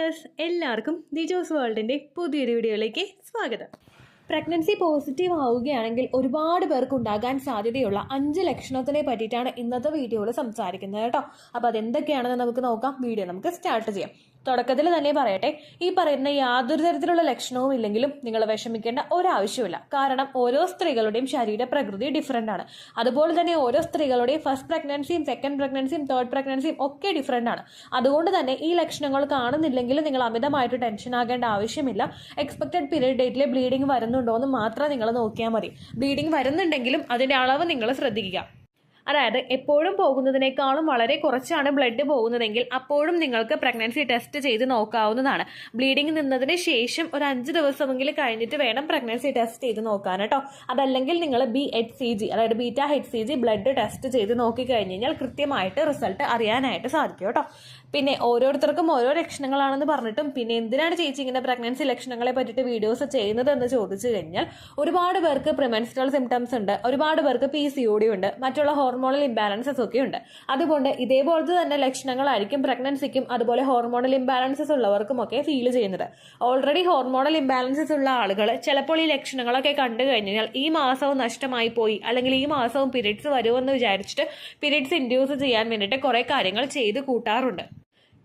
Viewers, എല്ലാവർക്കും ദിജോസ് വേൾഡിൻ്റെ പുതിയൊരു വീഡിയോയിലേക്ക് സ്വാഗതം. പ്രഗ്നൻസി പോസിറ്റീവ് ആവുകയാണെങ്കിൽ ഒരുപാട് പേർക്ക് ഉണ്ടാകാൻ സാധ്യതയുള്ള 5 ലക്ഷണത്തിനെ പറ്റിയിട്ടാണ് ഇന്നത്തെ വീഡിയോയിൽ സംസാരിക്കുന്നത് കേട്ടോ. അപ്പോൾ അതെന്തൊക്കെയാണെന്ന് നമുക്ക് നോക്കാം. വീഡിയോ നമുക്ക് സ്റ്റാർട്ട് ചെയ്യാം. തുടക്കത്തിൽ തന്നെ പറയട്ടെ, ഈ പറയുന്ന യാതൊരു തരത്തിലുള്ള ലക്ഷണവും ഇല്ലെങ്കിലും നിങ്ങൾ വിഷമിക്കേണ്ട ഒരാവശ്യമില്ല. കാരണം ഓരോ സ്ത്രീകളുടെയും ശരീര പ്രകൃതി ഡിഫറെൻ്റ് ആണ്. അതുപോലെ തന്നെ ഓരോ സ്ത്രീകളുടെയും ഫസ്റ്റ് പ്രഗ്നൻസിയും സെക്കൻഡ് പ്രഗ്നൻസിയും തേർഡ് പ്രഗ്നൻസിയും ഒക്കെ ഡിഫറെൻ്റ് ആണ്. അതുകൊണ്ട് തന്നെ ഈ ലക്ഷണങ്ങൾ കാണുന്നില്ലെങ്കിൽ നിങ്ങൾ അമിതമായിട്ട് ടെൻഷൻ ആകേണ്ട ആവശ്യമില്ല. എക്സ്പെക്റ്റഡ് പീരിയഡ് ഡേറ്റിൽ ബ്ലീഡിംഗ് വരുന്നുണ്ടോ എന്ന് മാത്രം നിങ്ങൾ നോക്കിയാൽ മതി. ബ്ലീഡിംഗ് വരുന്നുണ്ടെങ്കിലും അതിൻ്റെ അളവ് നിങ്ങൾ ശ്രദ്ധിക്കുക. അതായത് എപ്പോഴും പോകുന്നതിനേക്കാളും വളരെ കുറച്ചാണ് ബ്ലഡ് പോകുന്നതെങ്കിൽ അപ്പോഴും നിങ്ങൾക്ക് പ്രഗ്നൻസി ടെസ്റ്റ് ചെയ്ത് നോക്കാവുന്നതാണ്. ബ്ലീഡിംഗ് നിന്നതിന് ശേഷം ഒരു 5 ദിവസമെങ്കിലും കഴിഞ്ഞിട്ട് വേണം പ്രഗ്നൻസി ടെസ്റ്റ് ചെയ്ത് നോക്കാൻ കേട്ടോ. അതല്ലെങ്കിൽ നിങ്ങൾ BHCG അതായത് ബീറ്റ HCG ബ്ലഡ് ടെസ്റ്റ് ചെയ്ത് നോക്കിക്കഴിഞ്ഞ് കഴിഞ്ഞാൽ കൃത്യമായിട്ട് റിസൾട്ട് അറിയാനായിട്ട് സാധിക്കും കേട്ടോ. പിന്നെ ഓരോരുത്തർക്കും ഓരോ ലക്ഷണങ്ങളാണെന്ന് പറഞ്ഞിട്ടും പിന്നെ എന്തിനാണ് ചേച്ചി ഇങ്ങനെ പ്രഗ്നൻസി ലക്ഷണങ്ങളെ പറ്റിയിട്ട് വീഡിയോസ് ചെയ്യുന്നത് എന്ന് ചോദിച്ചു കഴിഞ്ഞാൽ, ഒരുപാട് പേർക്ക് പ്രിമെൻസ്ട്രൽ സിംറ്റംസ് ഉണ്ട്, ഒരുപാട് പേർക്ക് PCOD ഉണ്ട്, മറ്റുള്ള ഹോർമോണൽ ഇംബാലൻസസ് ഒക്കെ ഉണ്ട്. അതുകൊണ്ട് ഇതേപോലത്തെ തന്നെ ലക്ഷണങ്ങളായിരിക്കും പ്രഗ്നൻസിക്കും അതുപോലെ ഹോർമോണൽ ഇംബാലൻസസ് ഉള്ളവർക്കും ഒക്കെ ഫീൽ ചെയ്യുന്നത്. ഓൾറെഡി ഹോർമോണൽ ഇംബാലൻസസ് ഉള്ള ആളുകൾ ചിലപ്പോൾ ഈ ലക്ഷണങ്ങളൊക്കെ കണ്ടു കഴിഞ്ഞാൽ ഈ മാസവും നഷ്ടമായി പോയി അല്ലെങ്കിൽ ഈ മാസവും പീരീഡ്സ് വരുമെന്ന് വിചാരിച്ചിട്ട് പീരീഡ്സ് ഇൻഡ്യൂസ് ചെയ്യാൻ വേണ്ടിയിട്ട് കുറേ കാര്യങ്ങൾ ചെയ്ത് കൂട്ടാറുണ്ട്.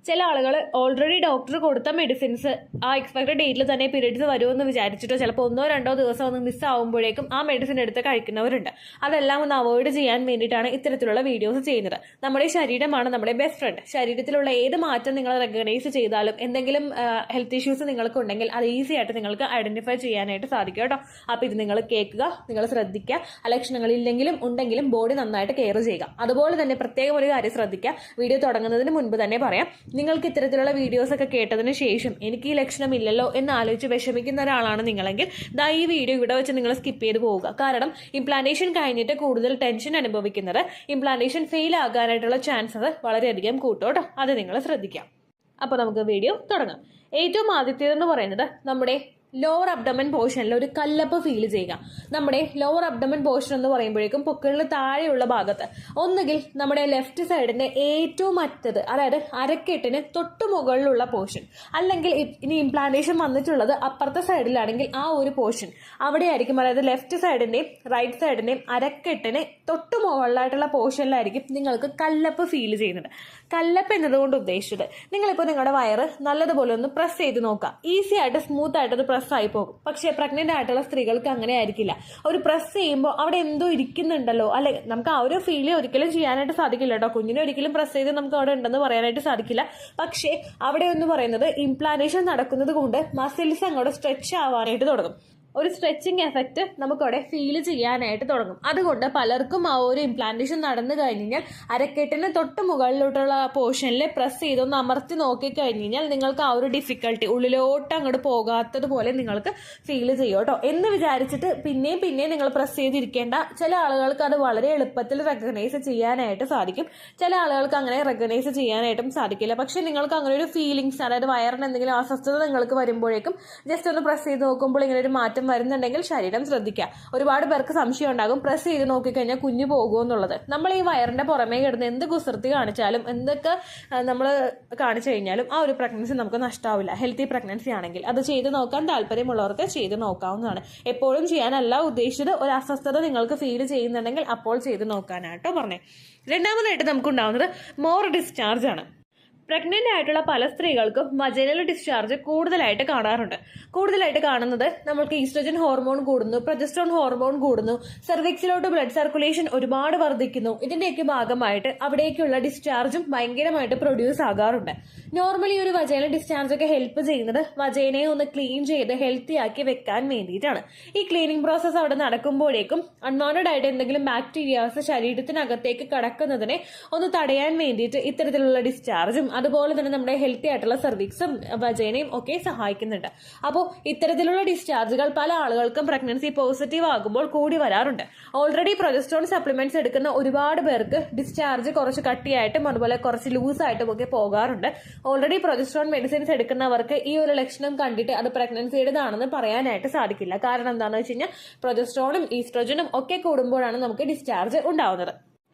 ചില ആളുകൾ ഓൾറെഡി ഡോക്ടർ കൊടുത്ത മെഡിസിൻസ് ആ എക്സ്പെക്റ്റഡ് ഡേറ്റിൽ തന്നെ പീരീഡ്സ് വരുമെന്ന് വിചാരിച്ചിട്ടോ ചിലപ്പോൾ 1-2 ദിവസം ഒന്ന് മിസ്സാവുമ്പോഴേക്കും ആ മെഡിസിൻ എടുത്ത് കഴിക്കുന്നവരുണ്ട്. അതെല്ലാം ഒന്ന് അവോയ്ഡ് ചെയ്യാൻ വേണ്ടിയിട്ടാണ് ഇത്തരത്തിലുള്ള വീഡിയോസ് ചെയ്യുന്നത്. നമ്മുടെ ശരീരമാണ് നമ്മുടെ ബെസ്റ്റ് ഫ്രണ്ട്. ശരീരത്തിലുള്ള ഏത് മാറ്റം നിങ്ങൾ റെക്കഗ്നൈസ് ചെയ്താലും എന്തെങ്കിലും ഹെൽത്ത് ഇഷ്യൂസ് നിങ്ങൾക്കുണ്ടെങ്കിൽ അത് ഈസി ആയിട്ട് നിങ്ങൾക്ക് ഐഡന്റിഫൈ ചെയ്യാനായിട്ട് സാധിക്കും കേട്ടോ. അപ്പോൾ ഇത് നിങ്ങൾ കേൾക്കുക, നിങ്ങൾ ശ്രദ്ധിക്കുക. ആ ലക്ഷണങ്ങളില്ലെങ്കിലും ഉണ്ടെങ്കിലും ബോഡി നന്നായിട്ട് കെയർ ചെയ്യുക. അതുപോലെ തന്നെ പ്രത്യേകം ഒരു കാര്യം ശ്രദ്ധിക്കുക. വീഡിയോ തുടങ്ങുന്നതിന് മുൻപ് തന്നെ പറയാം, നിങ്ങൾക്ക് ഇത്തരത്തിലുള്ള വീഡിയോസ് ഒക്കെ കേട്ടതിന് ശേഷം എനിക്ക് ഈ ലക്ഷണം ഇല്ലല്ലോ എന്ന് ആലോചിച്ച് വിഷമിക്കുന്ന ഒരാളാണ് നിങ്ങളെങ്കിൽ ദാ ഈ വീഡിയോ ഇവിടെ വെച്ച് നിങ്ങൾ സ്കിപ്പ് ചെയ്ത് പോവുക. കാരണം ഇംപ്ലാന്റേഷൻ കഴിഞ്ഞിട്ട് കൂടുതൽ ടെൻഷൻ അനുഭവിക്കുന്നത് ഇംപ്ലാന്റേഷൻ ഫെയിൽ ആകാനായിട്ടുള്ള ചാൻസസ് വളരെയധികം കൂട്ടോട്ടോ. അത് നിങ്ങൾ ശ്രദ്ധിക്കാം. അപ്പോൾ നമുക്ക് വീഡിയോ തുടങ്ങാം. ഏറ്റവും ആദ്യത്തേതെന്ന് പറയുന്നത് നമ്മുടെ ലോവർ അബ്ഡമൻ പോർഷനിൽ ഒരു കല്ലപ്പ് ഫീൽ ചെയ്യുക. നമ്മുടെ ലോവർ അബ്ഡമൻ പോർഷൻ എന്ന് പറയുമ്പോഴേക്കും പൊക്കിളിന് താഴെയുള്ള ഭാഗത്ത് ഒന്നുകിൽ നമ്മുടെ ലെഫ്റ്റ് സൈഡിന്റെ ഏറ്റവും അറ്റത് അതായത് അരക്കെട്ടിന് തൊട്ടു മുകളിലുള്ള പോർഷൻ, അല്ലെങ്കിൽ ഇനി ഇംപ്ലാന്റേഷൻ വന്നിട്ടുള്ളത് അപ്പുറത്തെ സൈഡിലാണെങ്കിൽ ആ ഒരു പോർഷൻ അവിടെയായിരിക്കും. അതായത് ലെഫ്റ്റ് സൈഡിന്റെയും റൈറ്റ് സൈഡിന്റെയും അരക്കെട്ടിന് തൊട്ടു മുകളിലായിട്ടുള്ള പോർഷനിലായിരിക്കും നിങ്ങൾക്ക് കല്ലപ്പ് ഫീൽ ചെയ്യുന്നത്. കല്ലപ്പ് എന്നതുകൊണ്ട് ഉദ്ദേശിച്ചത് നിങ്ങളിപ്പോൾ നിങ്ങളുടെ വയറ് നല്ലതുപോലെ ഒന്ന് പ്രസ് ചെയ്ത് നോക്കുക. ഈസി ആയിട്ട് സ്മൂത്ത് ആയിട്ട് അത് പ്രസ് ആയി പോകും. പക്ഷെ പ്രഗ്നന്റ് ആയിട്ടുള്ള സ്ത്രീകൾക്ക് അങ്ങനെ ആയിരിക്കില്ല. ഒരു പ്രസ് ചെയ്യുമ്പോൾ അവിടെ എന്തോ ഇരിക്കുന്നുണ്ടല്ലോ, അല്ലെ നമുക്ക് ആ ഒരു ഫീൽ ഒരിക്കലും ചെയ്യാനായിട്ട് സാധിക്കില്ല കേട്ടോ. കുഞ്ഞിനെ ഒരിക്കലും പ്രസ് ചെയ്ത് നമുക്ക് അവിടെ ഉണ്ടെന്ന് പറയാനായിട്ട് സാധിക്കില്ല. പക്ഷേ അവിടെ എന്ന് പറയുന്നത് ഇംപ്ലാന്റേഷൻ നടക്കുന്നത് കൊണ്ട് മസിൽസ് അങ്ങോട്ട് സ്ട്രെച്ച് ആവാനായിട്ട് തുടങ്ങും. ഒരു സ്ട്രെച്ചിങ് എഫക്റ്റ് നമുക്കവിടെ ഫീൽ ചെയ്യാനായിട്ട് തുടങ്ങും. അതുകൊണ്ട് പലർക്കും ആ ഒരു ഇംപ്ലാന്റേഷൻ നടന്നു കഴിഞ്ഞാൽ അരക്കെട്ടിന് തൊട്ട് മുകളിലോട്ടുള്ള പോർഷനിൽ പ്രസ് ചെയ്തൊന്ന് അമർത്തി നോക്കിക്കഴിഞ്ഞ് കഴിഞ്ഞാൽ നിങ്ങൾക്ക് ആ ഒരു ഡിഫിക്കൽട്ടി ഉള്ളിലോട്ട് അങ്ങോട്ട് പോകാത്തതുപോലെ നിങ്ങൾക്ക് ഫീൽ ചെയ്യും കേട്ടോ. എന്ന് വിചാരിച്ചിട്ട് പിന്നെയും നിങ്ങൾ പ്രസ് ചെയ്തിരിക്കേണ്ട. ചില ആളുകൾക്ക് അത് വളരെ എളുപ്പത്തിൽ റെക്കഗ്നൈസ് ചെയ്യാനായിട്ട് സാധിക്കും, ചില ആളുകൾക്ക് അങ്ങനെ റെക്കഗ്നൈസ് ചെയ്യാനായിട്ടും സാധിക്കില്ല. പക്ഷെ നിങ്ങൾക്ക് അങ്ങനെ ഒരു ഫീലിങ്സ്, അതായത് വയറിന് എന്തെങ്കിലും അസ്വസ്ഥത നിങ്ങൾക്ക് വരുമ്പോഴേക്കും ജസ്റ്റ് ഒന്ന് പ്രസ് ചെയ്ത് നോക്കുമ്പോൾ ഇങ്ങനെ ഒരു മാറ്റം വരുന്നുണ്ടെങ്കിൽ ശരീരം ശ്രദ്ധിക്കുക. ഒരുപാട് പേർക്ക് സംശയം ഉണ്ടാകും, പ്രസ് ചെയ്ത് നോക്കിക്കഴിഞ്ഞാൽ കുഞ്ഞു പോകുമെന്നുള്ളത്. നമ്മൾ ഈ വയറിന്റെ പുറമേ കിടന്ന് എന്ത് കുസൃതി കാണിച്ചാലും എന്തൊക്കെ നമ്മൾ കാണിച്ചു കഴിഞ്ഞാലും ആ ഒരു പ്രഗ്നൻസി നമുക്ക് നഷ്ടാവില്ല. ഹെൽത്തി പ്രഗ്നൻസി ആണെങ്കിൽ അത് ചെയ്ത് നോക്കാൻ താല്പര്യമുള്ളവർക്ക് ചെയ്ത് നോക്കാവുന്നതാണ്. എപ്പോഴും ചെയ്യാനല്ല ഉദ്ദേശിച്ചത്. ഒരു അസ്വസ്ഥത നിങ്ങൾക്ക് ഫീൽ ചെയ്യുന്നുണ്ടെങ്കിൽ അപ്പോൾ ചെയ്ത് നോക്കാനായിട്ടോ പറഞ്ഞേ. രണ്ടാമതായിട്ട് നമുക്കുണ്ടാവുന്നത് മോർ ഡിസ്ചാർജ് ആണ്. പ്രഗ്നന്റ് ആയിട്ടുള്ള പല സ്ത്രീകൾക്കും വജൈനൽ ഡിസ്ചാർജ് കൂടുതലായിട്ട് കാണാറുണ്ട്. കൂടുതലായിട്ട് കാണുന്നത് നമ്മൾക്ക് ഈസ്ട്രജൻ ഹോർമോൺ കൂടുന്നു, പ്രൊജസ്ട്രോൺ ഹോർമോൺ കൂടുന്നു, സെർവിക്സിലോട്ട് ബ്ലഡ് സർക്കുലേഷൻ ഒരുപാട് വർദ്ധിക്കുന്നു. ഇതിന്റെയൊക്കെ ഭാഗമായിട്ട് അവിടേക്കുള്ള ഡിസ്ചാർജും ഭയങ്കരമായിട്ട് പ്രൊഡ്യൂസ് ആകാറുണ്ട്. നോർമലി ഒരു വജൈനൽ ഡിസ്ചാർജ് ഒക്കെ ഹെൽപ്പ് ചെയ്യുന്നത് വജൈനയെ ഒന്ന് ക്ലീൻ ചെയ്ത് ഹെൽത്തി ആക്കി വെക്കാൻ വേണ്ടിയിട്ടാണ്. ഈ ക്ലീനിങ് പ്രോസസ്സ് അവിടെ നടക്കുമ്പോഴേക്കും അൺവാണ്ടഡ് ആയിട്ട് എന്തെങ്കിലും ബാക്ടീരിയാസ് ശരീരത്തിനകത്തേക്ക് കടക്കുന്നതിനെ ഒന്ന് തടയാൻ വേണ്ടിയിട്ട് ഇത്തരത്തിലുള്ള ഡിസ്ചാർജും അതുപോലെ തന്നെ നമ്മുടെ ഹെൽത്തി ആയിട്ടുള്ള സർവിക്സും വജൈനയും ഒക്കെ സഹായിക്കുന്നുണ്ട്. അപ്പോൾ ഇത്തരത്തിലുള്ള ഡിസ്ചാർജുകൾ പല ആളുകൾക്കും പ്രഗ്നൻസി പോസിറ്റീവ് ആകുമ്പോൾ കൂടി വരാറുണ്ട്. ഓൾറെഡി പ്രൊജസ്ട്രോൺ സപ്ലിമെന്റ്സ് എടുക്കുന്ന ഒരുപാട് പേർക്ക് ഡിസ്ചാർജ് കുറച്ച് കട്ടിയായിട്ടും അതുപോലെ കുറച്ച് ലൂസായിട്ടും ഒക്കെ പോകാറുണ്ട്. ഓൾറെഡി പ്രൊജസ്ട്രോൺ മെഡിസിൻസ് എടുക്കുന്നവർക്ക് ഈ ഒരു ലക്ഷണം കണ്ടിട്ട് അത് പ്രഗ്നൻസിയുടേതാണെന്ന് പറയാനായിട്ട് സാധിക്കില്ല. കാരണം എന്താണെന്ന് വെച്ച് കഴിഞ്ഞാൽ പ്രൊജസ്ട്രോണും ഈസ്ട്രോജനും ഒക്കെ കൂടുമ്പോഴാണ് നമുക്ക് ഡിസ്ചാർജ് ഉണ്ടാവുന്നത്.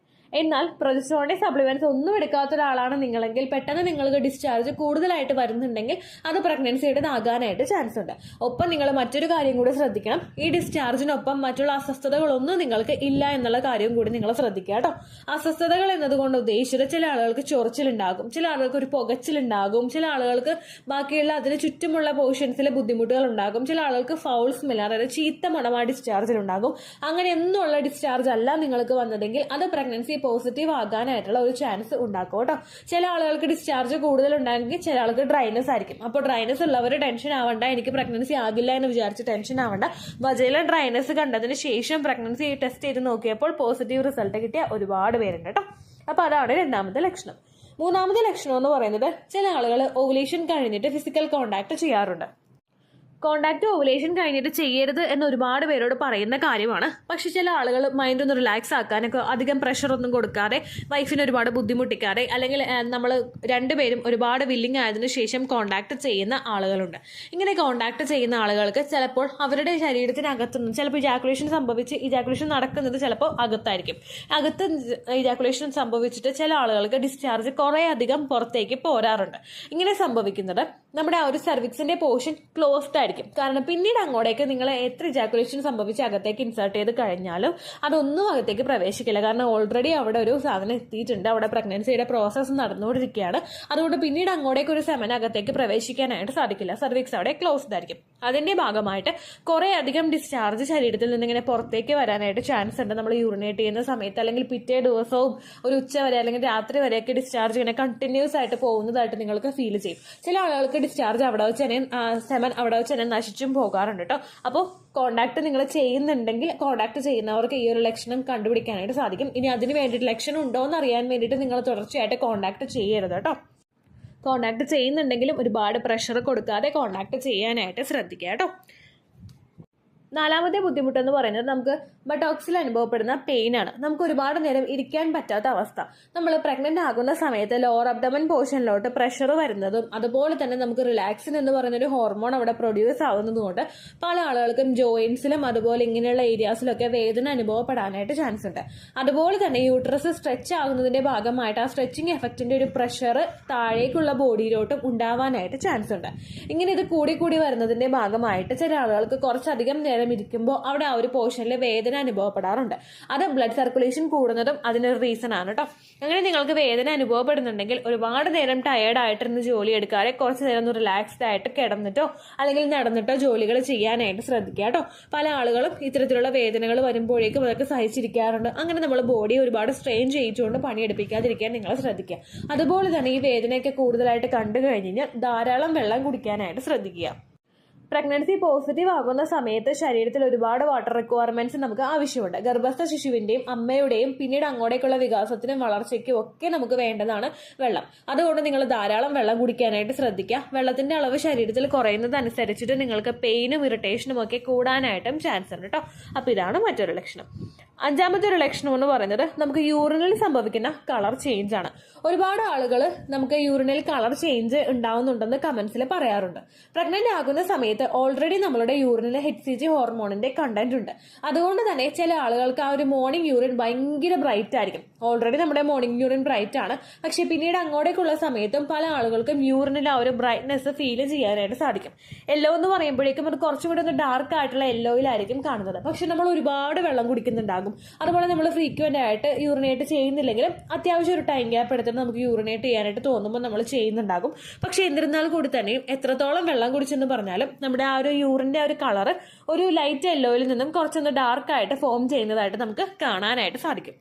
എന്നാൽ പ്രൊജസ്ട്രോണിന്റെ സപ്ലിമെന്റ്സ് ഒന്നും എടുക്കാത്ത ഒരാളാണ് നിങ്ങളെങ്കിൽ പെട്ടെന്ന് നിങ്ങൾക്ക് ഡിസ്ചാർജ് കൂടുതലായിട്ട് വരുന്നുണ്ടെങ്കിൽ അത് പ്രഗ്നൻസിയുടേതാകാനായിട്ട് ചാൻസ് ഉണ്ട്. ഒപ്പം നിങ്ങൾ മറ്റൊരു കാര്യം കൂടി ശ്രദ്ധിക്കണം. ഈ ഡിസ്ചാർജിനൊപ്പം മറ്റുള്ള അസ്വസ്ഥതകളൊന്നും നിങ്ങൾക്ക് ഇല്ല എന്നുള്ള കാര്യം കൂടി നിങ്ങൾ ശ്രദ്ധിക്കുക കേട്ടോ. അസ്വസ്ഥതകൾ എന്നതുകൊണ്ട് ഉദ്ദേശിച്ചത് ചില ആളുകൾക്ക് ചൊറിച്ചിലുണ്ടാകും, ചില ആളുകൾക്ക് ഒരു പുകച്ചിലുണ്ടാകും, ചില ആളുകൾക്ക് ബാക്കിയുള്ള അതിന് ചുറ്റുമുള്ള പോർഷൻസിൽ ബുദ്ധിമുട്ടുകൾ ഉണ്ടാകും, ചില ആളുകൾക്ക് ഫൗൾ സ്മെൽ, അതായത് ചീത്ത മണമായ ഡിസ്ചാർജിലുണ്ടാകും. അങ്ങനെ ഒന്നുമുള്ള ഡിസ്ചാർജ് അല്ല നിങ്ങൾക്ക് വന്നതെങ്കിൽ അത് പ്രഗ്നൻസി പോസിറ്റീവ് ആകാനായിട്ടുള്ള ഒരു ചാൻസ് ഉണ്ടാക്കും കേട്ടോ. ചില ആളുകൾക്ക് ഡിസ്ചാർജ് കൂടുതൽ ഉണ്ടായെങ്കിൽ ചില ആൾക്ക് ഡ്രൈനസ് ആയിരിക്കും. അപ്പോൾ ഡ്രൈനസ് ഉള്ളവർ ടെൻഷൻ ആവണ്ട, എനിക്ക് പ്രഗ്നൻസി ആകില്ല എന്ന് വിചാരിച്ച് ടെൻഷൻ ആവണ്ട. വജൈനൽ ഡ്രൈനസ് കണ്ടതിന് ശേഷം പ്രഗ്നൻസി ടെസ്റ്റ് ചെയ്ത് നോക്കിയപ്പോൾ പോസിറ്റീവ് റിസൾട്ട് കിട്ടിയ ഒരുപാട് പേരുണ്ട് കേട്ടോ. അപ്പോൾ അതാണ് രണ്ടാമത്തെ ലക്ഷണം. മൂന്നാമത്തെ ലക്ഷണം എന്ന് പറയുന്നത് ചില ആളുകൾ ഓവുലേഷൻ കഴിഞ്ഞിട്ട് ഫിസിക്കൽ കോണ്ടാക്ട് ചെയ്യാറുണ്ട്. കോണ്ടാക്ട് ഓവുലേഷൻ കഴിഞ്ഞിട്ട് ചെയ്യരുത് എന്ന് ഒരുപാട് പേരോട് പറയുന്ന കാര്യമാണ്. പക്ഷെ ചില ആളുകൾ മൈൻഡ് ഒന്ന് റിലാക്സ് ആക്കാനൊക്കെ അധികം പ്രഷർ ഒന്നും കൊടുക്കാതെ, വൈഫിനെ ഒരുപാട് ബുദ്ധിമുട്ടിക്കാതെ, അല്ലെങ്കിൽ നമ്മൾ രണ്ടുപേരും ഒരുപാട് വില്ലിങ് ആയതിനു ശേഷം കോണ്ടാക്ട് ചെയ്യുന്ന ആളുകളുണ്ട്. ഇങ്ങനെ കോണ്ടാക്ട് ചെയ്യുന്ന ആളുകൾക്ക് ചിലപ്പോൾ അവരുടെ ശരീരത്തിനകത്തുനിന്ന് ചിലപ്പോൾ ഇജാക്കുലേഷൻ സംഭവിച്ച് ഇജാക്കുലേഷൻ നടക്കുന്നത് ചിലപ്പോൾ അകത്തായിരിക്കും. അകത്ത് ഇജാക്കുലേഷൻ സംഭവിച്ചിട്ട് ചില ആളുകൾക്ക് ഡിസ്ചാർജ് കുറേ അധികം പുറത്തേക്ക് പോരാറുണ്ട്. ഇങ്ങനെ സംഭവിക്കുന്നത് നമ്മുടെ ആ ഒരു സെർവിക്സിന്റെ പോർഷൻ ക്ലോസ്ഡ് ആയിരിക്കും. കാരണം പിന്നീട് അങ്ങോട്ടേക്ക് നിങ്ങൾ എത്ര ഇജാക്കുലേഷൻ സംഭവിച്ച് അകത്തേക്ക് ഇൻസേർട്ട് ചെയ്ത് കഴിഞ്ഞാലും അതൊന്നും അകത്തേക്ക് പ്രവേശിക്കില്ല. കാരണം ഓൾറെഡി അവിടെ ഒരു സാധനം എത്തിയിട്ടുണ്ട്, അവിടെ പ്രഗ്നൻസിയുടെ പ്രോസസ്സ് നടന്നുകൊണ്ടിരിക്കുകയാണ്. അതുകൊണ്ട് പിന്നീട് അങ്ങോട്ടേക്ക് ഒരു സെമൻ അകത്തേക്ക് പ്രവേശിക്കാനായിട്ട് സാധിക്കില്ല. സെർവിക്സ് അവിടെ ക്ലോസ്ഡ് ആയിരിക്കും. അതിന്റെ ഭാഗമായിട്ട് കുറെ അധികം ഡിസ്ചാർജ് ശരീരത്തിൽ നിന്ന് ഇങ്ങനെ പുറത്തേക്ക് വരാനായിട്ട് ചാൻസ് ഉണ്ട്. നമ്മൾ യൂറിനേറ്റ് ചെയ്യുന്ന സമയത്ത് അല്ലെങ്കിൽ പിറ്റേ ദിവസവും ഒരു ഉച്ച വരെ അല്ലെങ്കിൽ രാത്രി വരെയൊക്കെ ഡിസ്ചാർജ് ഇങ്ങനെ കണ്ടിന്യൂസ് ആയിട്ട് പോകുന്നതായിട്ട് നിങ്ങൾക്ക് ഫീൽ ചെയ്യും. ചില ആളുകൾക്ക് ഡിസ്ചാർജ് അവിടെ വെച്ച് തന്നെ സെമൻ അവിടെ വെച്ച് തന്നെ നശിച്ചും പോകാറുണ്ട് കേട്ടോ. അപ്പോൾ കോണ്ടാക്ട് നിങ്ങൾ ചെയ്യുന്നുണ്ടെങ്കിൽ കോണ്ടാക്ട് ചെയ്യുന്നവർക്ക് ഈ ഒരു ലക്ഷണം കണ്ടുപിടിക്കാനായിട്ട് സാധിക്കും. ഇനി അതിന് വേണ്ടിയിട്ട് ലക്ഷണം ഉണ്ടോ എന്ന് അറിയാൻ വേണ്ടിയിട്ട് നിങ്ങൾ തുടർച്ചയായിട്ട് കോണ്ടാക്ട് ചെയ്യരുത് കേട്ടോ. കോണ്ടാക്ട് ചെയ്യുന്നുണ്ടെങ്കിലും ഒരുപാട് പ്രഷർ കൊടുക്കാതെ കോണ്ടാക്ട് ചെയ്യാനായിട്ട് ശ്രദ്ധിക്കുക കേട്ടോ. നാലാമത്തെ ബുദ്ധിമുട്ടെന്ന് പറയുന്നത് നമുക്ക് ബട്ടോക്സിൽ അനുഭവപ്പെടുന്ന പെയിൻ ആണ്. നമുക്ക് ഒരുപാട് നേരം ഇരിക്കാൻ പറ്റാത്ത അവസ്ഥ. നമ്മൾ പ്രഗ്നന്റ് ആകുന്ന സമയത്ത് ലോവർ അബ്ഡമൻ പോർഷനിലോട്ട് പ്രഷർ വരുന്നതും അതുപോലെ തന്നെ നമുക്ക് റിലാക്സിൻ എന്ന് പറയുന്ന ഒരു ഹോർമോൺ അവിടെ പ്രൊഡ്യൂസ് ആവുന്നതും കൊണ്ട് പല ആളുകൾക്കും ജോയിന്റ്സിലും അതുപോലെ ഇങ്ങനെയുള്ള ഏരിയാസിലൊക്കെ വേദന അനുഭവപ്പെടാനായിട്ട് ചാൻസ് ഉണ്ട്. അതുപോലെ തന്നെ യൂട്രസ് സ്ട്രെച്ച് ആകുന്നതിന്റെ ഭാഗമായിട്ട് ആ സ്ട്രെച്ചിങ് എഫക്റ്റിന്റെ ഒരു പ്രഷർ താഴേക്കുള്ള ബോഡിയിലോട്ടും ഉണ്ടാവാനായിട്ട് ചാൻസ് ഉണ്ട്. ഇങ്ങനെ ഇത് കൂടി കൂടി വരുന്നതിന്റെ ഭാഗമായിട്ട് ചില ആളുകൾക്ക് കുറച്ചധികം നേരം ഇരിക്കുമ്പോൾ അവിടെ ആ ഒരു പോർഷനിൽ വേദന അനുഭവപ്പെടാറുണ്ട്. അത് ബ്ലഡ് സർക്കുലേഷൻ കൂടുന്നതും അതിനൊരു റീസൺ ആണ് കേട്ടോ. അങ്ങനെ നിങ്ങൾക്ക് വേദന അനുഭവപ്പെടുന്നുണ്ടെങ്കിൽ ഒരുപാട് നേരം ടയേർഡ് ആയിട്ടിരുന്ന് ജോലി എടുക്കാതെ കുറച്ച് നേരം ഒന്ന് റിലാക്സ്ഡ് ആയിട്ട് കിടന്നിട്ടോ അല്ലെങ്കിൽ നടന്നിട്ടോ ജോലികൾ ചെയ്യാനായിട്ട് ശ്രദ്ധിക്കുക കേട്ടോ. പല ആളുകളും ഇത്തരത്തിലുള്ള വേദനകൾ വരുമ്പോഴേക്കും അതൊക്കെ സഹിച്ചിരിക്കാറുണ്ട്. അങ്ങനെ നമ്മൾ ബോഡി ഒരുപാട് സ്ട്രെയിൻ ചെയ്യിച്ചുകൊണ്ട് പണിയെടുപ്പിക്കാതിരിക്കാൻ നിങ്ങൾ ശ്രദ്ധിക്കുക. അതുപോലെ തന്നെ ഈ വേദനയൊക്കെ കൂടുതലായിട്ട് കണ്ടു കഴിഞ്ഞാൽ ധാരാളം വെള്ളം കുടിക്കാനായിട്ട് ശ്രദ്ധിക്കുക. പ്രഗ്നൻസി പോസിറ്റീവ് ആകുന്ന സമയത്ത് ശരീരത്തിൽ ഒരുപാട് വാട്ടർ റിക്വയർമെന്റ്സ് നമുക്ക് ആവശ്യമുണ്ട്. ഗർഭസ്ഥ ശിശുവിന്റെയും അമ്മയുടെയും പിന്നീട് അങ്ങോട്ടേക്കുള്ള വികാസത്തിനും വളർച്ചയ്ക്കും ഒക്കെ നമുക്ക് വേണ്ടതാണ് വെള്ളം. അതുകൊണ്ട് നിങ്ങൾ ധാരാളം വെള്ളം കുടിക്കാനായിട്ട് ശ്രദ്ധിക്കുക. വെള്ളത്തിന്റെ അളവ് ശരീരത്തിൽ കുറയുന്നതനുസരിച്ചിട്ട് നിങ്ങൾക്ക് പെയിനും ഇറിറ്റേഷനും ഒക്കെ കൂടാനായിട്ടും ചാൻസ് ഉണ്ട് കേട്ടോ. അപ്പൊ ഇതാണ് മറ്റൊരു ലക്ഷണം. അഞ്ചാമത്തെ ഒരു ലക്ഷണം എന്ന് പറയുന്നത് നമുക്ക് യൂറിനിൽ സംഭവിക്കുന്ന കളർ ചേഞ്ച് ആണ്. ഒരുപാട് ആളുകൾ നമുക്ക് യൂറിനിൽ കളർ ചേഞ്ച് ഉണ്ടാവുന്നുണ്ടെന്ന് കമന്റ്സിൽ പറയാറുണ്ട്. പ്രഗ്നന്റ് ആകുന്ന സമയത്ത് ഓൾറെഡി നമ്മളുടെ യൂറിനിൽ HCG ഹോർമോണിന്റെ കണ്ടന്റ് ഉണ്ട്. അതുകൊണ്ട് തന്നെ ചില ആളുകൾക്ക് ആ ഒരു മോർണിംഗ് യൂറിൻ ഭയങ്കര ബ്രൈറ്റ് ആയിരിക്കും. ഓൾറെഡി നമ്മുടെ മോർണിംഗ് യൂറിൻ ബ്രൈറ്റ് ആണ്. പക്ഷെ പിന്നീട് അങ്ങോട്ടേക്കുള്ള സമയത്തും പല ആളുകൾക്കും യൂറിനിൽ ആ ഒരു ബ്രൈറ്റ്നെസ് ഫീൽ ചെയ്യാനായിട്ട് സാധിക്കും. യെല്ലോ എന്ന് പറയുമ്പോഴേക്കും അത് കുറച്ചുകൂടി ഒന്ന് ഡാർക്ക് ആയിട്ടുള്ള യെല്ലോയിലായിരിക്കും കാണുന്നത്. പക്ഷെ നമ്മൾ ഒരുപാട് വെള്ളം കുടിക്കുന്നുണ്ടാകും. അതുപോലെ നമ്മൾ ഫ്രീക്വന്റ് ആയിട്ട് യൂറിനേറ്റ് ചെയ്യുന്നില്ലെങ്കിലും അത്യാവശ്യം ഒരു ടൈം ഗ്യാപ്പ് എടുത്തിട്ട് നമുക്ക് യൂറിനേറ്റ് ചെയ്യാനായിട്ട് തോന്നുമ്പോൾ നമ്മൾ ചെയ്യുന്നുണ്ടാകും. പക്ഷെ എന്നിരുന്നാൽ കൂടി തന്നെയും എത്രത്തോളം വെള്ളം കുടിച്ചെന്ന് പറഞ്ഞാലും നമ്മുടെ ആ ഒരു യൂറിന്റെ ഒരു കളർ ഒരു ലൈറ്റ് യെല്ലോയിൽ നിന്നും കുറച്ചൊന്ന് ഡാർക്ക് ആയിട്ട് ഫോം ചെയ്യുന്നതായിട്ട് നമുക്ക് കാണാനായിട്ട് സാധിക്കും.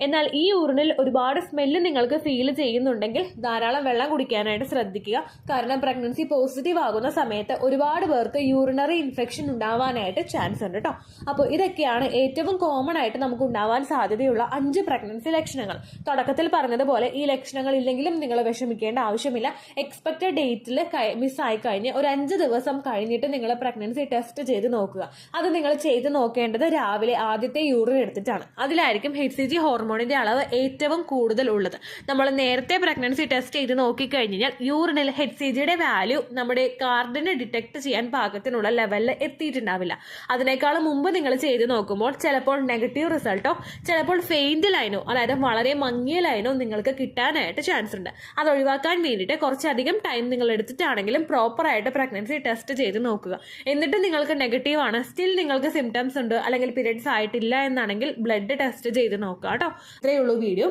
എന്നാൽ ഈ യൂറിനിൽ ഒരുപാട് സ്മെല്ല് നിങ്ങൾക്ക് ഫീൽ ചെയ്യുന്നുണ്ടെങ്കിൽ ധാരാളം വെള്ളം കുടിക്കാനായിട്ട് ശ്രദ്ധിക്കുക. കാരണം പ്രഗ്നൻസി പോസിറ്റീവ് ആകുന്ന സമയത്ത് ഒരുപാട് പേർക്ക് യൂറിനറി ഇൻഫെക്ഷൻ ഉണ്ടാവാനായിട്ട് ചാൻസ് ഉണ്ട് കേട്ടോ. അപ്പോൾ ഇതൊക്കെയാണ് ഏറ്റവും കോമൺ ആയിട്ട് നമുക്ക് ഉണ്ടാവാൻ സാധ്യതയുള്ള 5 പ്രഗ്നൻസി ലക്ഷണങ്ങൾ. തുടക്കത്തിൽ പറഞ്ഞതുപോലെ ഈ ലക്ഷണങ്ങൾ ഇല്ലെങ്കിലും നിങ്ങൾ വിഷമിക്കേണ്ട ആവശ്യമില്ല. എക്സ്പെക്റ്റഡ് ഡേറ്റിൽ മിസ്സായി കഴിഞ്ഞ് ഒരു 5 ദിവസം കഴിഞ്ഞിട്ട് നിങ്ങൾ പ്രഗ്നൻസി ടെസ്റ്റ് ചെയ്ത് നോക്കുക. അത് നിങ്ങൾ ചെയ്ത് നോക്കേണ്ടത് രാവിലെ ആദ്യത്തെ യൂറിൻ എടുത്തിട്ടാണ്. അതിലായിരിക്കും HCG ഹോർമോൺ ഹോർമോണിൻ്റെ അളവ് ഏറ്റവും കൂടുതൽ ഉള്ളത്. നമ്മൾ നേരത്തെ പ്രഗ്നൻസി ടെസ്റ്റ് ചെയ്ത് നോക്കിക്കഴിഞ്ഞാൽ യൂറിനിൽ HCGയുടെ വാല്യൂ നമ്മുടെ കാർഡിനെ ഡിറ്റക്ട് ചെയ്യാൻ പാകത്തിനുള്ള ലെവലിൽ എത്തിയിട്ടുണ്ടാവില്ല. അതിനേക്കാളും മുമ്പ് നിങ്ങൾ ചെയ്ത് നോക്കുമ്പോൾ ചിലപ്പോൾ നെഗറ്റീവ് റിസൾട്ടോ ചിലപ്പോൾ ഫെയിൻറ്റ് ലൈനോ അതായത് വളരെ മങ്ങിയ ലൈനോ നിങ്ങൾക്ക് കിട്ടാനായിട്ട് ചാൻസ് ഉണ്ട്. അത് ഒഴിവാക്കാൻ വേണ്ടിയിട്ട് കുറച്ചധികം ടൈം നിങ്ങൾ എടുത്തിട്ടാണെങ്കിലും പ്രോപ്പറായിട്ട് പ്രഗ്നൻസി ടെസ്റ്റ് ചെയ്ത് നോക്കുക. എന്നിട്ട് നിങ്ങൾക്ക് നെഗറ്റീവ് ആണ്, സ്റ്റിൽ നിങ്ങൾക്ക് സിംറ്റംസ് ഉണ്ട് അല്ലെങ്കിൽ പീരിയഡ്സ് ആയിട്ടില്ല എന്നാണെങ്കിൽ ബ്ലഡ് ടെസ്റ്റ് ചെയ്ത് നോക്കുക കേട്ടോ. ഇത്രയേ ഉള്ളൂ വീഡിയോ.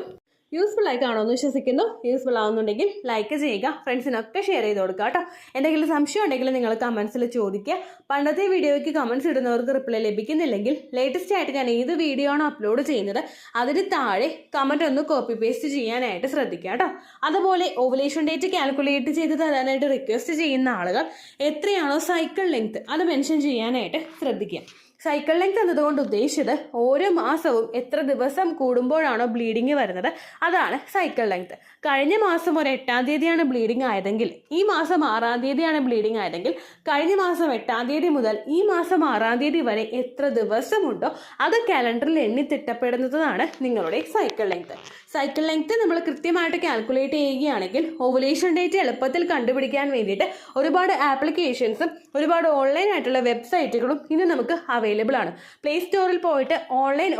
യൂസ്ഫുൾ ആയി കാണുമെന്ന് വിശ്വസിക്കുന്നു. യൂസ്ഫുൾ ആവുന്നുണ്ടെങ്കിൽ ലൈക്ക് ചെയ്യുക, ഫ്രണ്ട്സിനൊക്കെ ഷെയർ ചെയ്ത് കൊടുക്കുക കേട്ടോ. എന്തെങ്കിലും സംശയം ഉണ്ടെങ്കിൽ നിങ്ങൾ കമൻസിൽ ചോദിക്കുക. പണ്ടത്തെ വീഡിയോയ്ക്ക് കമൻസ് ഇടുന്നവർക്ക് റിപ്ലൈ ലഭിക്കുന്നില്ലെങ്കിൽ ലേറ്റസ്റ്റ് ആയിട്ട് ഞാൻ ഏത് വീഡിയോ ആണോ അപ്ലോഡ് ചെയ്യുന്നത് അതിന് താഴെ കമൻറ്റ് ഒന്ന് കോപ്പി പേസ്റ്റ് ചെയ്യാനായിട്ട് ശ്രദ്ധിക്കുക കേട്ടോ. അതുപോലെ ഓവുലേഷൻ ഡേറ്റ് കാൽക്കുലേറ്റ് ചെയ്ത് തരാനായിട്ട് റിക്വസ്റ്റ് ചെയ്യുന്ന ആളുകൾ എത്രയാണോ സൈക്കിൾ ലെങ്ത് അത് മെൻഷൻ ചെയ്യാനായിട്ട് ശ്രദ്ധിക്കുക. സൈക്കിൾ ലെങ്ത് എന്നതുകൊണ്ട് ഉദ്ദേശിച്ചത് ഓരോ മാസവും എത്ര ദിവസം കൂടുമ്പോഴാണോ ബ്ലീഡിങ് വരുന്നത് അതാണ് സൈക്കിൾ ലെങ്ത്. കഴിഞ്ഞ മാസം ഒരു 8-ാം തീയതിയാണ് ബ്ലീഡിങ് ആയതെങ്കിൽ ഈ മാസം 6-ാം തീയതിയാണ് ബ്ലീഡിങ് ആയതെങ്കിൽ കഴിഞ്ഞ മാസം 8-ാം തീയതി മുതൽ ഈ മാസം 6-ാം തീയതി വരെ എത്ര ദിവസമുണ്ടോ അത് കാലണ്ടറിൽ എണ്ണി തിട്ടപ്പെടുന്നതാണ് നിങ്ങളുടെ സൈക്കിൾ ലെങ്ത്. സൈക്കിൾ ലെങ്ത് നമ്മൾ കൃത്യമായിട്ട് കാൽക്കുലേറ്റ് ചെയ്യുകയാണെങ്കിൽ ഓവുലേഷൻ ഡേറ്റ് എളുപ്പത്തിൽ കണ്ടുപിടിക്കാൻ വേണ്ടിയിട്ട് ഒരുപാട് ആപ്ലിക്കേഷൻസും ഒരുപാട് ഓൺലൈൻ ആയിട്ടുള്ള വെബ്സൈറ്റുകളും ഇന്ന് നമുക്ക് അവൈലബിൾ ആണ്. പ്ലേ സ്റ്റോറിൽ പോയിട്ട് ഓൺലൈൻ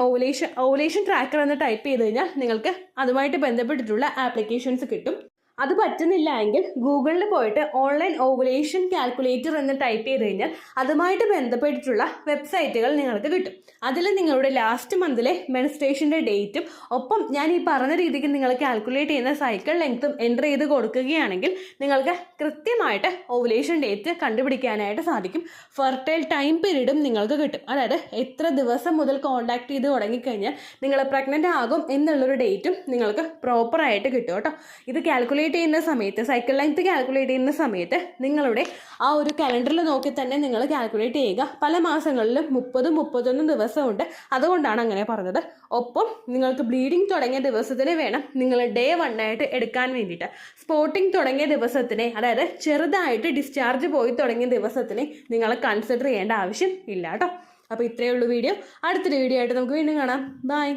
ഓവുലേഷൻ ട്രാക്കർ എന്ന് ടൈപ്പ് ചെയ്ത് കഴിഞ്ഞാൽ നിങ്ങൾക്ക് അതുമായിട്ട് ബന്ധപ്പെട്ടിട്ടുള്ള ആപ്ലിക്കേഷൻസ് കിട്ടും. അത് പറ്റുന്നില്ല എങ്കിൽ ഗൂഗിളിൽ പോയിട്ട് ഓൺലൈൻ ഓവുലേഷൻ കാൽക്കുലേറ്റർ എന്ന് ടൈപ്പ് ചെയ്ത് കഴിഞ്ഞാൽ അതുമായിട്ട് ബന്ധപ്പെട്ടിട്ടുള്ള വെബ്സൈറ്റുകൾ നിങ്ങൾക്ക് കിട്ടും. അതിൽ നിങ്ങളുടെ ലാസ്റ്റ് മന്തിലെ മെൻസ്ട്രേഷൻ്റെ ഡേറ്റും ഒപ്പം ഞാൻ ഈ പറഞ്ഞ രീതിക്ക് നിങ്ങൾ കാൽക്കുലേറ്റ് ചെയ്യുന്ന സൈക്കിൾ ലെങ്ത്തും എൻ്റർ ചെയ്ത് കൊടുക്കുകയാണെങ്കിൽ നിങ്ങൾക്ക് കൃത്യമായിട്ട് ഓവുലേഷൻ ഡേറ്റ് കണ്ടുപിടിക്കാനായിട്ട് സാധിക്കും. ഫെർട്ടൈൽ ടൈം പീരീഡും നിങ്ങൾക്ക് കിട്ടും. അതായത് എത്ര ദിവസം മുതൽ കോൺടാക്ട് ചെയ്ത് തുടങ്ങിക്കഴിഞ്ഞാൽ നിങ്ങൾ പ്രഗ്നൻ്റ് ആകും എന്നുള്ളൊരു ഡേറ്റും നിങ്ങൾക്ക് പ്രോപ്പറായിട്ട് കിട്ടും കേട്ടോ. ഇത് കാൽക്കുലേറ്റ് ചെയ്യുന്ന സമയത്ത് സൈക്കിൾ ലെങ്ത് കാൽക്കുലേറ്റ് ചെയ്യുന്ന സമയത്ത് നിങ്ങളുടെ ആ ഒരു കലണ്ടറിൽ നോക്കി തന്നെ നിങ്ങൾ കാൽക്കുലേറ്റ് ചെയ്യുക. പല മാസങ്ങളിലും 30-31 ദിവസമുണ്ട്, അതുകൊണ്ടാണ് അങ്ങനെ പറഞ്ഞത്. ഒപ്പം നിങ്ങൾക്ക് ബ്ലീഡിങ് തുടങ്ങിയ ദിവസത്തിന് വേണം നിങ്ങൾ ഡേ 1 ആയിട്ട് എടുക്കാൻ വേണ്ടിയിട്ട്. സ്പോട്ടിങ് തുടങ്ങിയ ദിവസത്തിനെ അതായത് ചെറുതായിട്ട് ഡിസ്ചാർജ് പോയി തുടങ്ങിയ ദിവസത്തിനെ നിങ്ങൾ കൺസിഡർ ചെയ്യേണ്ട ആവശ്യം ഇല്ല കേട്ടോ. അപ്പോൾ ഇത്രയേ ഉള്ളൂ വീഡിയോ. അടുത്തൊരു വീഡിയോ ആയിട്ട് നമുക്ക് വീണ്ടും കാണാം. ബൈ.